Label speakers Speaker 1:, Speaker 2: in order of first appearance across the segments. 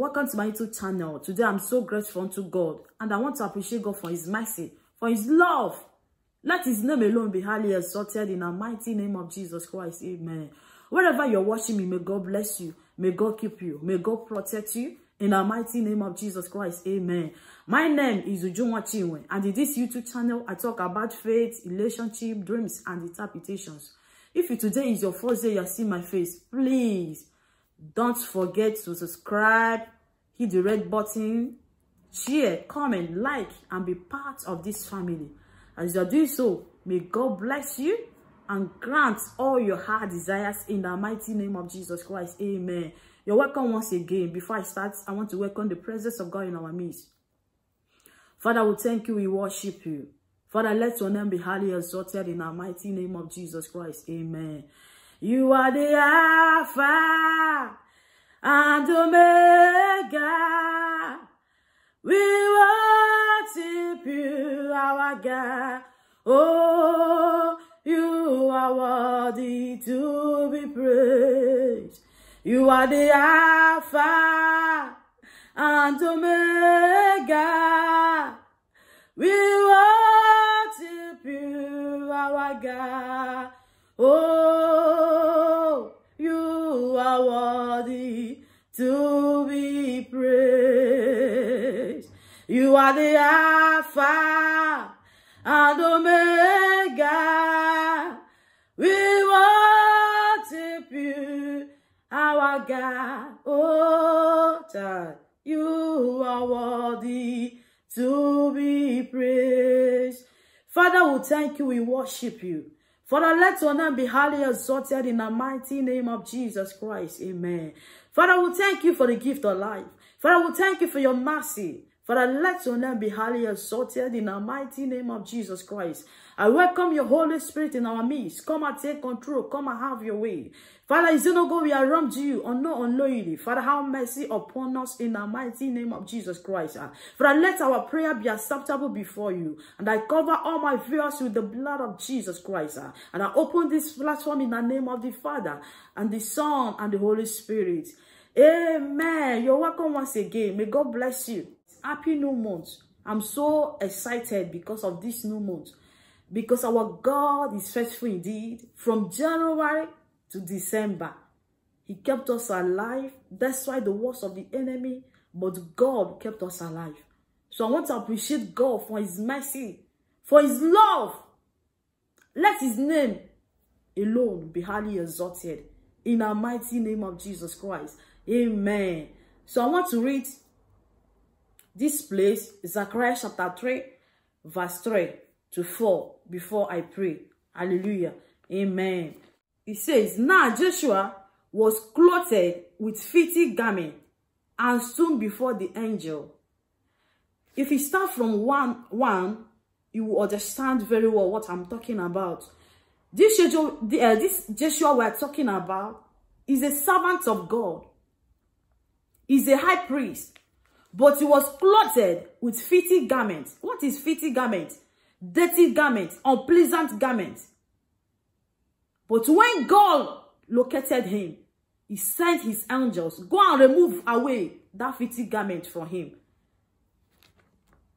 Speaker 1: welcome to my YouTube channel. Today I'm so grateful unto God, and I want to appreciate God for his mercy, for his love. Let his name alone be highly exalted in the mighty name of Jesus Christ. Amen. Wherever you're watching me, may God bless you. May God keep you. May God protect you in the mighty name of Jesus Christ. Amen. My name is Ujunwa Chinwe, and in this YouTube channel, I talk about faith, relationship, dreams, and interpretations. If today is your first day you are seeing my face, please don't forget to subscribe, hit the red button, share, comment, like, and be part of this family. As you are doing so, may God bless you and grant all your heart desires in the mighty name of Jesus Christ. Amen. You're welcome once again. Before I start, I want to welcome the presence of God in our midst. Father, we thank you, we worship you. Father, let your name be highly exalted in the mighty name of Jesus Christ. Amen. You are the Alpha and Omega. We worship you, our God. Oh, you are worthy to be praised. You are the Alpha and Omega. We worship you, our God. Oh, you are worthy to be praised. You are the Alpha and Omega. We worship you, our God. Oh, God, you are worthy to be praised. Father, we thank you, we worship you. Father, let your name be highly exalted in the mighty name of Jesus Christ. Amen. Father, we thank you for the gift of life. Father, we thank you for your mercy. Father, let your name be highly exalted in the mighty name of Jesus Christ. I welcome your Holy Spirit in our midst. Come and take control. Come and have your way. Father, is it not God we are wrong to you or not unknowingly? Father, have mercy upon us in the mighty name of Jesus Christ. Father, let our prayer be acceptable before you. And I cover all my viewers with the blood of Jesus Christ. And I open this platform in the name of the Father and the Son and the Holy Spirit. Amen. You're welcome once again. May God bless you. Happy new month. I'm so excited because of this new month. Because our God is faithful indeed. From January to December, he kept us alive. That's why the worst of the enemy, but God kept us alive. So I want to appreciate God for his mercy, for his love. Let his name alone be highly exalted in the mighty name of Jesus Christ. Amen. So I want to read this place, Zechariah chapter 3, verse 3 to 4, before I pray. Hallelujah. Amen. It says, now Joshua was clothed with filthy garment and stood before the angel. If you start from 1, you will understand very well what I'm talking about. This Joshua we're talking about is a servant of God. He's a high priest. But he was clothed with filthy garments. What is filthy garments? Dirty garments, unpleasant garments. But when God located him, he sent his angels, go and remove away that filthy garment from him.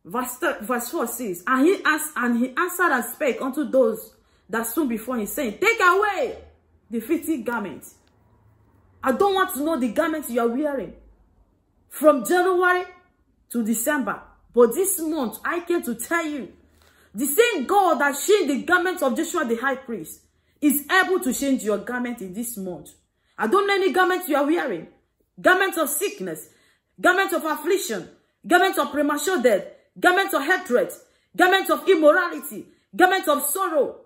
Speaker 1: Verse 4 says, and he answered and spake unto those that stood before him, saying, take away the filthy garments. I don't want to know the garments you are wearing. From January to December. But this month, I came to tell you, the same God that changed the garments of Joshua the high priest is able to change your garment in this month. I don't know any garments you are wearing. Garments of sickness, garments of affliction, garments of premature death, garments of hatred, garments of immorality, garments of sorrow.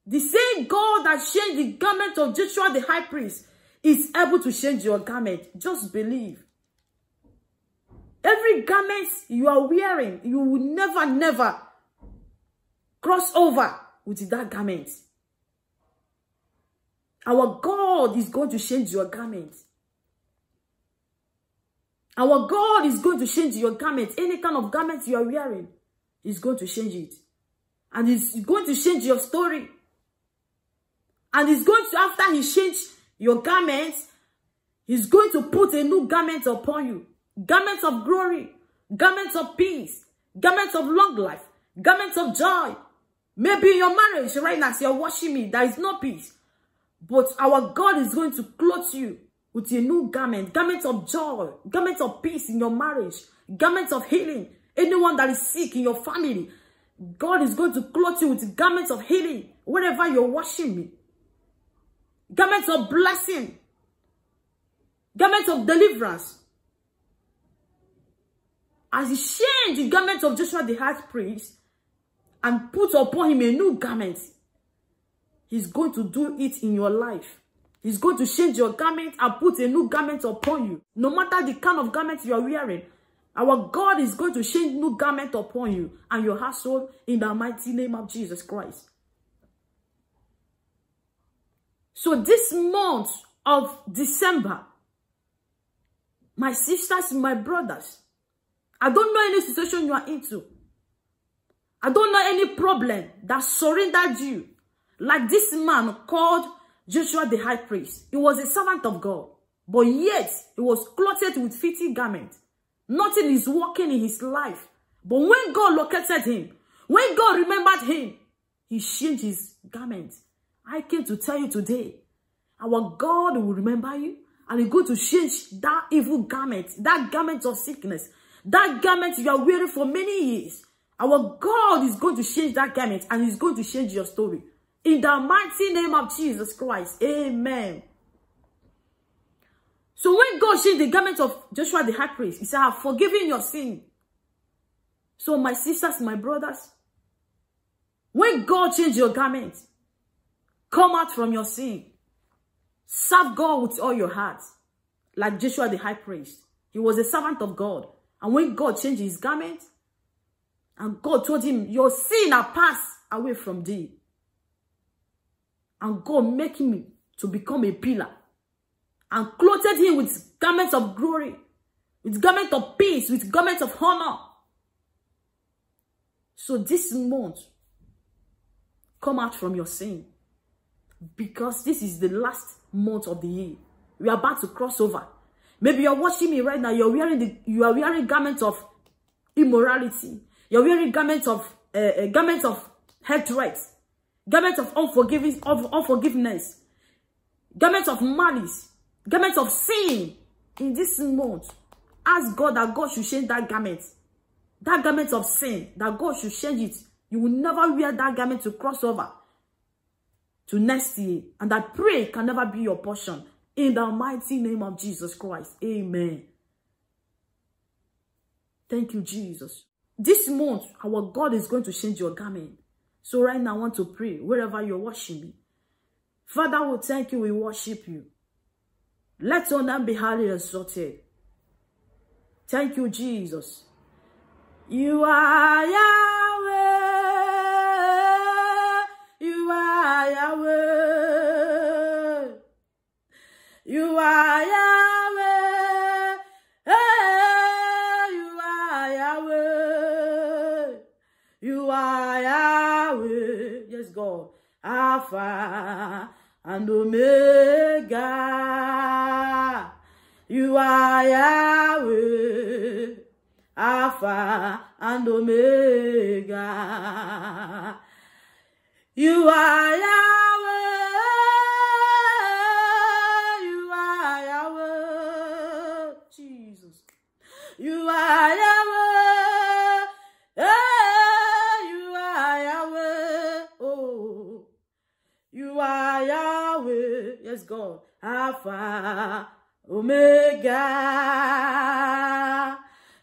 Speaker 1: The same God that changed the garment of Joshua the high priest is able to change your garment. Just believe. Every garment you are wearing, you will never cross over with that garment. Our God is going to change your garment. Our God is going to change your garment. Any kind of garment you are wearing, he's going to change it. And he's going to change your story. And he's going to, after he changed your garments, he's going to put a new garment upon you. garments of glory, garments of peace, garments of long life, garments of joy. Maybe in your marriage right now, as you're watching me, there is no peace. But our God is going to clothe you with a new garment, garments of joy, garments of peace in your marriage, garments of healing. Anyone that is sick in your family, God is going to clothe you with garments of healing wherever you're watching me. Garments of blessing, garments of deliverance. As he changed the garment of Joshua the high priest and put upon him a new garment, he's going to do it in your life. He's going to change your garment and put a new garment upon you. No matter the kind of garment you are wearing, our God is going to change new garment upon you and your household in the mighty name of Jesus Christ. So this month of December, my sisters, my brothers, I don't know any situation you are into. I don't know any problem that surrendered you. Like this man called Joshua the high priest. He was a servant of God. But yet, he was clothed with filthy garments. Nothing is working in his life. But when God located him, when God remembered him, he changed his garment. I came to tell you today, our God will remember you. And he's going to change that evil garment, that garment of sickness, that garment you are wearing for many years. Our God is going to change that garment and he's going to change your story. In the mighty name of Jesus Christ. Amen. So when God changed the garment of Joshua the high priest, he said, I have forgiven your sin. So my sisters, my brothers, when God changed your garment, come out from your sin. Serve God with all your heart. Like Joshua the high priest. He was a servant of God. And when God changed his garment, and God told him, your sin are passed away from thee. And God made him to become a pillar. And clothed him with garments of glory. With garments of peace. With garments of honor. So this month, come out from your sin. Because this is the last month of the year. We are about to cross over. Maybe you're watching me right now. You are wearing garments of immorality. You're wearing garments of hatred, garments of unforgiveness, garments of malice, garments of sin. In this month, ask God that God should change that garment of sin, that God should change it. You will never wear that garment to cross over to next year, and that prayer can never be your portion. In the mighty name of Jesus Christ. Amen. Thank you, Jesus. This month, our God is going to change your garment. So right now, I want to pray wherever you're watching me. Father, we thank you, we worship you. Let your name be highly exalted. Thank you, Jesus. You are Yahweh. You are Yahweh. You are Yahweh. Hey, you are Yahweh. You are Yahweh. Yes, God. Alpha and Omega. You are Yahweh. Alpha and Omega. You are Yahweh. You are Yahweh. Jesus. You are Yahweh. Hey, you are Yahweh. Oh. You are Yahweh. Yes, God. Alpha, Omega.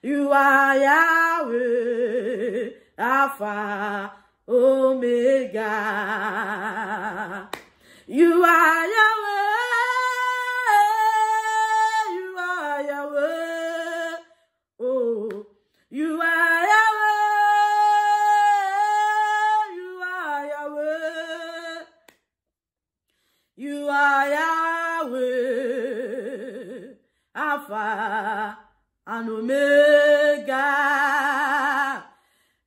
Speaker 1: You are Yahweh. Alpha, Omega. You are Yahweh. You are Yahweh. Oh, you are Yahweh. You are Yahweh. You are Yahweh. Alpha and Omega.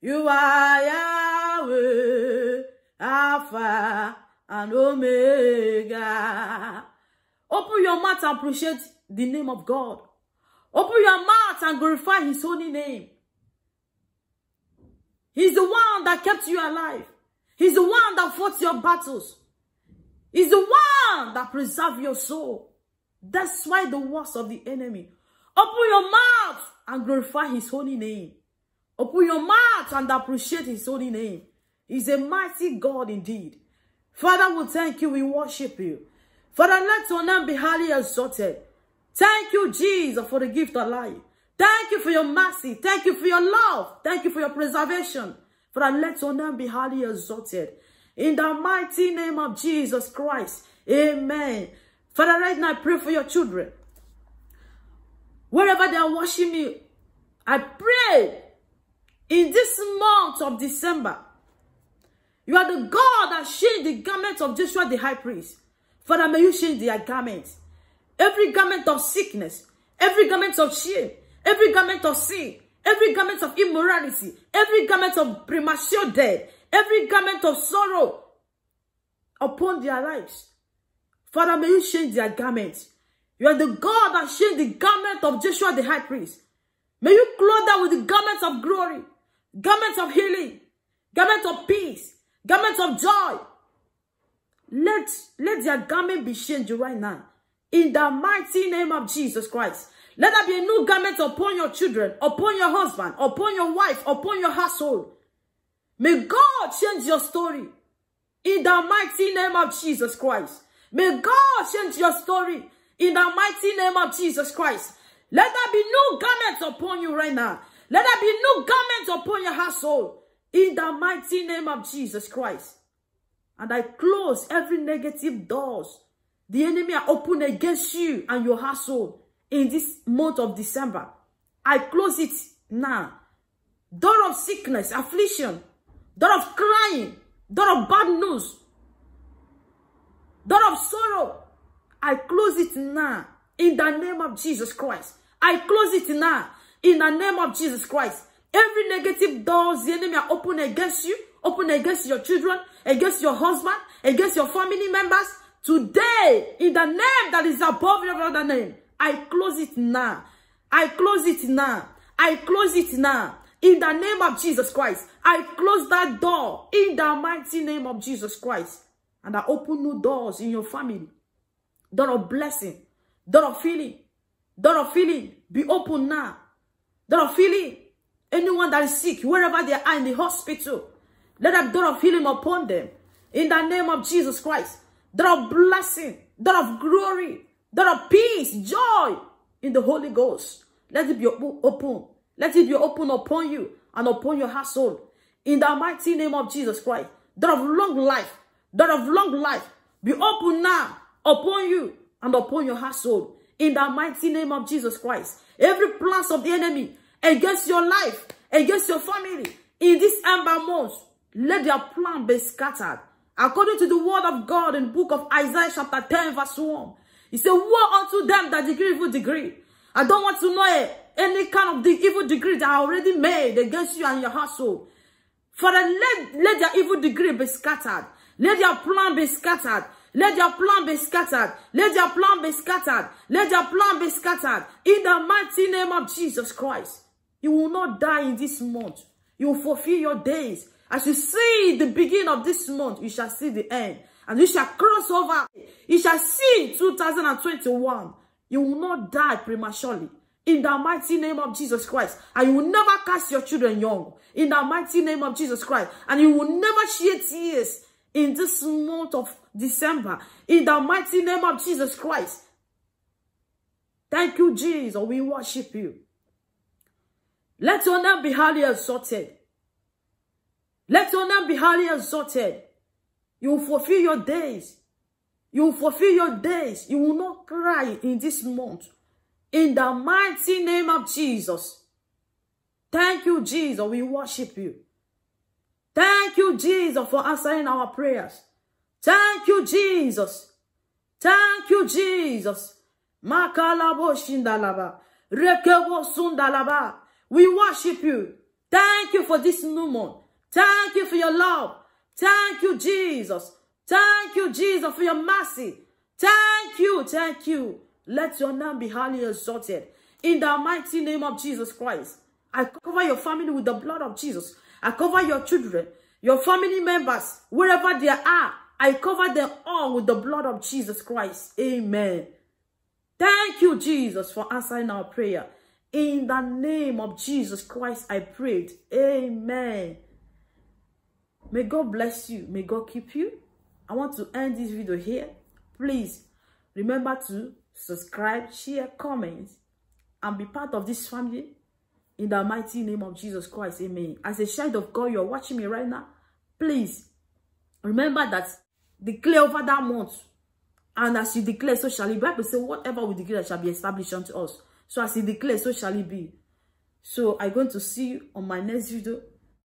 Speaker 1: You are Yahweh, Alpha and Omega. Open your mouth and appreciate the name of God. Open your mouth and glorify his holy name. He's the one that kept you alive. He's the one that fought your battles. He's the one that preserved your soul. That's why the works of the enemy. Open your mouth and glorify his holy name. Open your mouth and appreciate his holy name. He's a mighty God indeed. Father, we thank you. We worship you. Father, let your name be highly exalted. Thank you, Jesus, for the gift of life. Thank you for your mercy. Thank you for your love. Thank you for your preservation. Father, let your name be highly exalted. In the mighty name of Jesus Christ. Amen. Father, right now I pray for your children. Wherever they are watching me, I pray in this month of December, you are the God that changed the garment of Joshua the high priest. Father, may you change their garments. Every garment of sickness, every garment of shame, every garment of sin, every garment of immorality, every garment of premature death, every garment of sorrow upon their lives. Father, may you change their garments. You are the God that changed the garment of Joshua the high priest. May you clothe them with the garments of glory, garments of healing, garments of peace, garments of joy. Let their garment be changed right now. In the mighty name of Jesus Christ. Let there be a new garment upon your children, upon your husband, upon your wife, upon your household. May God change your story. In the mighty name of Jesus Christ. May God change your story. In the mighty name of Jesus Christ. Let there be new garments upon you right now. Let there be new garments upon your household. In the mighty name of Jesus Christ. And I close every negative doors the enemy are open against you and your household in this month of December. I close it now. Door of sickness, affliction, door of crying, door of bad news, door of sorrow. I close it now in the name of Jesus Christ. I close it now in the name of Jesus Christ. Every negative doors the enemy are open against you, open against your children, against your husband, against your family members. Today, in the name that is above every other name, I close it now. I close it now. I close it now. In the name of Jesus Christ, I close that door in the mighty name of Jesus Christ. And I open new doors in your family. Door of blessing. Door of healing. Door of healing. Be open now. Door of healing. Anyone that is sick, wherever they are in the hospital, let that door of healing upon them. In the name of Jesus Christ. Door of blessing. Door of glory. Door of peace. Joy in the Holy Ghost. Let it be open. Let it be open upon you and upon your household. In the mighty name of Jesus Christ. Door of long life. Door of long life. Be open now upon you and upon your household. In the mighty name of Jesus Christ. Every plans of the enemy against your life, against your family, in this ember month, let their plan be scattered. According to the word of God in the book of Isaiah chapter 10 verse 1. He said, woe unto them that decree evil decree. I don't want to know any kind of the evil decree that are already made against you and your household. Father, let their evil decree be scattered. Let their plan be scattered. Let their plan be scattered. Let their plan be scattered. Let their plan be scattered. In the mighty name of Jesus Christ. You will not die in this month. You will fulfill your days. As you see the beginning of this month, you shall see the end. And you shall cross over. You shall see 2021. You will not die prematurely. In the mighty name of Jesus Christ. And you will never cast your children young. In the mighty name of Jesus Christ. And you will never shed tears in this month of December. In the mighty name of Jesus Christ. Thank you, Jesus. We worship you. Let your name be highly exalted. Let your name be highly exalted. You will fulfill your days. You will fulfill your days. You will not cry in this month. In the mighty name of Jesus. Thank you, Jesus. We worship you. Thank you, Jesus, for answering our prayers. Thank you, Jesus. Thank you, Jesus. Makalabo shindalaba. Rekebo sundalaba. We worship you. Thank you for this new month. Thank you for your love. Thank you, Jesus. Thank you, Jesus, for your mercy. Thank you. Thank you. Let your name be highly exalted. In the mighty name of Jesus Christ. I cover your family with the blood of Jesus. I cover your children, your family members, wherever they are. I cover them all with the blood of Jesus Christ. Amen. Thank you, Jesus, for answering our prayer. In the name of Jesus Christ, I prayed. Amen. May God bless you. May God keep you. I want to end this video here. Please remember to subscribe, share, comment, and be part of this family. In the mighty name of Jesus Christ. Amen. As a child of God, you're watching me right now. Please remember that declare over that month. And as you declare, so shall it be. The Bible says, whatever we declare shall be established unto us. So as you declare, so shall it be. So I'm going to see you on my next video.